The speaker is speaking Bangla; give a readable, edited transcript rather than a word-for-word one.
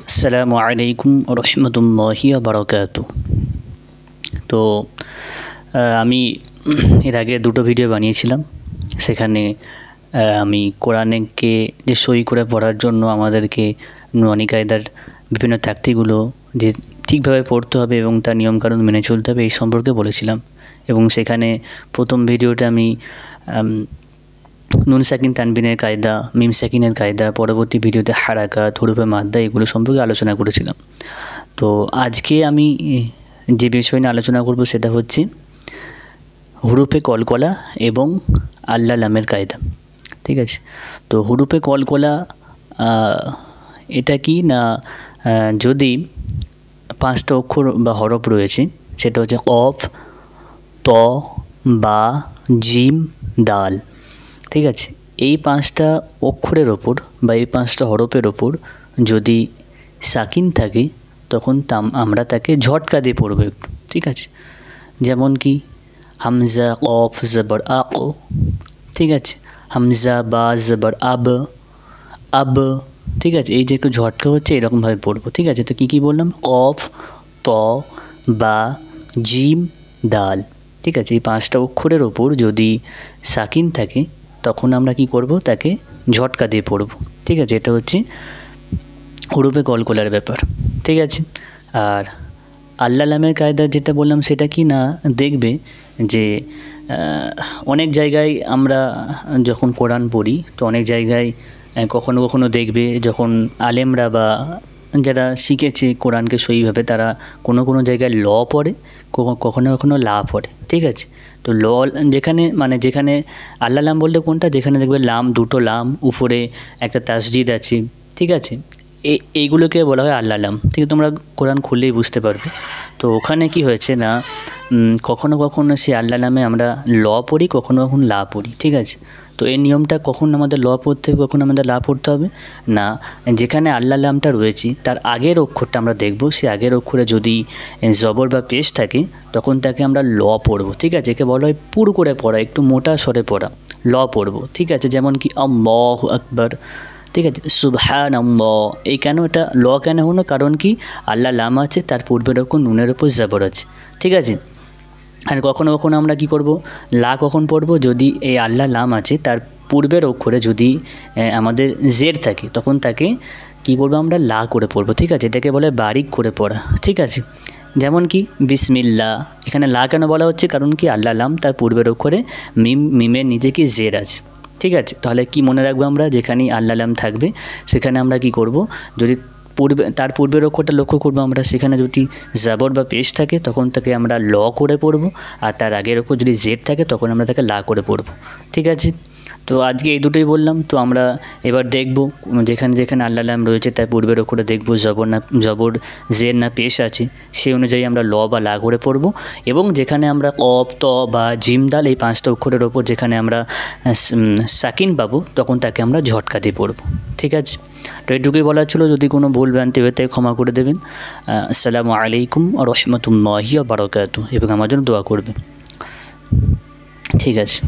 আসসালামু আলাইকুম রহমতুল্লাহি বারাকাতু। তো আমি এর আগে দুটো ভিডিও বানিয়েছিলাম। সেখানে আমি কোরআনকে যে সই করে পড়ার জন্য আমাদেরকে নুরানি কায়দার বিভিন্ন তাকতিগুলো যে ঠিকভাবে পড়তে হবে এবং তার নিয়মকানুন মেনে চলতে হবে এই সম্পর্কে বলেছিলাম। এবং সেখানে প্রথম ভিডিওতে আমি নুন সাকিন তানবিনের কায়দা, মিম সাকিনের কায়দা, পরবর্তী ভিডিওতে হারাকাত, হুরুফে মাদ্দা এগুলো সম্পর্কে আলোচনা করেছিলাম। তো আজকে আমি যে বিষয় নিয়ে আলোচনা করব সেটা হচ্ছে হুরুফে কলকলা এবং আল্লা লামের কায়দা। ঠিক আছে, তো হুরুফে কলকলা এটা কি না, যদি পাঁচটা অক্ষর বা হরফ রয়েছে সেটা হচ্ছে কফ, ত, বা, জিম, দাল। ঠিক আছে, এই পাঁচটা অক্ষরের ওপর বা এই পাঁচটা হরফের ওপর যদি সাকিন থাকে তখন আমরা তাকে ঝটকা দিয়ে পড়ব একটু। ঠিক আছে, যেমন কি হামজা কফ জবর আক, ঠিক আছে, হামজা বা জবর আব, আব। ঠিক আছে, এই যে একটু ঝটকা হচ্ছে এরকমভাবে পড়বো। ঠিক আছে, তো কী বললাম, কফ, ত, বা, জিম, দাল। ঠিক আছে, এই পাঁচটা অক্ষরের ওপর যদি সাকিন থাকে তখন আমরা কি করব, তাকে ঝটকা দিয়ে পড়ব। ঠিক আছে, এটা হচ্ছে হুরুফে কলকলার ব্যাপার। ঠিক আছে, আর আল্লা লামের কায়দা যেটা বললাম সেটা কি না, দেখবে যে অনেক জায়গায় আমরা যখন কোরআন পড়ি তো অনেক জায়গায় কখনো কখনো দেখবে যখন আলেমরা বা যারা শিখেছে কোরআনকে সইভাবে তারা কোনো কোনো জায়গায় ল পড়ে, কখনো কখনো লা পড়ে। ঠিক আছে, তো ল যেখানে আল্লা লাম বলতে কোনটা, যেখানে দেখবে লাম, দুটো লাম, উপরে একটা তাসদিদ আছে। ঠিক আছে, এইগুলোকে বলা হয় আল্লা লাম। ঠিক আছে, তোমরা কোরআন খুললেই বুঝতে পারবে। তো ওখানে কি হয়েছে না, কখনো কখনো সেই আল্লা লামে আমরা ল পড়ি, কখনো কখনো লা পড়ি। ঠিক আছে, তো এই নিয়মটা কখন আমাদের ল পড়তে হবে, কখন আমাদের লা পড়তে হবে না, যেখানে আল্লা লামটা রয়েছে তার আগের অক্ষরটা আমরা দেখব, সে আগের অক্ষরে যদি জবর বা পেশ থাকে তখন তাকে আমরা ল পড়ব। ঠিক আছে, একে বলা হয় পুর করে পড়া, একটু মোটা স্বরে পড়া, ল পড়ব। ঠিক আছে, যেমন কি আল্লাহু আকবার। ঠিক আছে, সুবহানাল্লাহ। এই কেন এটা ল কেন হলো, কারণ কি আল্লা লাম আছে, তার পূর্বের ওপর নুনের ওপর জবর আছে। ঠিক আছে, আর কখনো কখনো আমরা কি করব, লা কখন পড়ব, যদি এই আল্লা লাম আছে তার পূর্বের অক্ষরে যদি আমাদের জের থাকে তখন তাকে কি করব, আমরা লা করে পড়ব। ঠিক আছে, এটাকে বলে বারিক করে পড়া। ঠিক আছে, যেমন কি বিসমিল্লাহ, এখানে লা কেন বলা হচ্ছে, কারণ কি আল্লা লাম তার পূর্বের অক্ষরে মিমের নিচে কি জের আছে। ঠিক আছে, তাহলে কি মনে রাখবো আমরা, যেখানেই আল্লা লাম থাকবে সেখানে আমরা কি করব, যদি তার পূর্বের অক্ষরটা লক্ষ্য করবো আমরা, সেখানে যদি জাবর বা পেশ থাকে তখন তাকে আমরা ল করে পড়ব, আর তার আগের অক্ষর যদি জেড থাকে তখন আমরা তাকে লা করে পড়ব। ঠিক আছে, তো আজকে এই দুটোই বললাম। তো আমরা এবার দেখব যেখানে যেখানে আল্লা লাম রয়েছে তার পূর্বের অক্ষরে দেখব জবর জের না পেশ আছে, সেই অনুযায়ী আমরা ল বা লা করে পড়ব। এবং যেখানে আমরা কফ, ত বা জিম, দাল এই পাঁচটা অক্ষরের ওপর যেখানে আমরা সাকিন পাবো তখন তাকে আমরা ঝটকা দিয়ে পড়ব। ঠিক আছে, তো এটুকুই বলার ছিল। যদি কোনো ভুল ভ্রান্তি হয়ে থাকে ক্ষমা করে দেবেন। আসসালামু আলাইকুম রহমতুল্লাহি বারাকাতু, এবং আমার জন্য দোয়া করবেন। ঠিক আছে।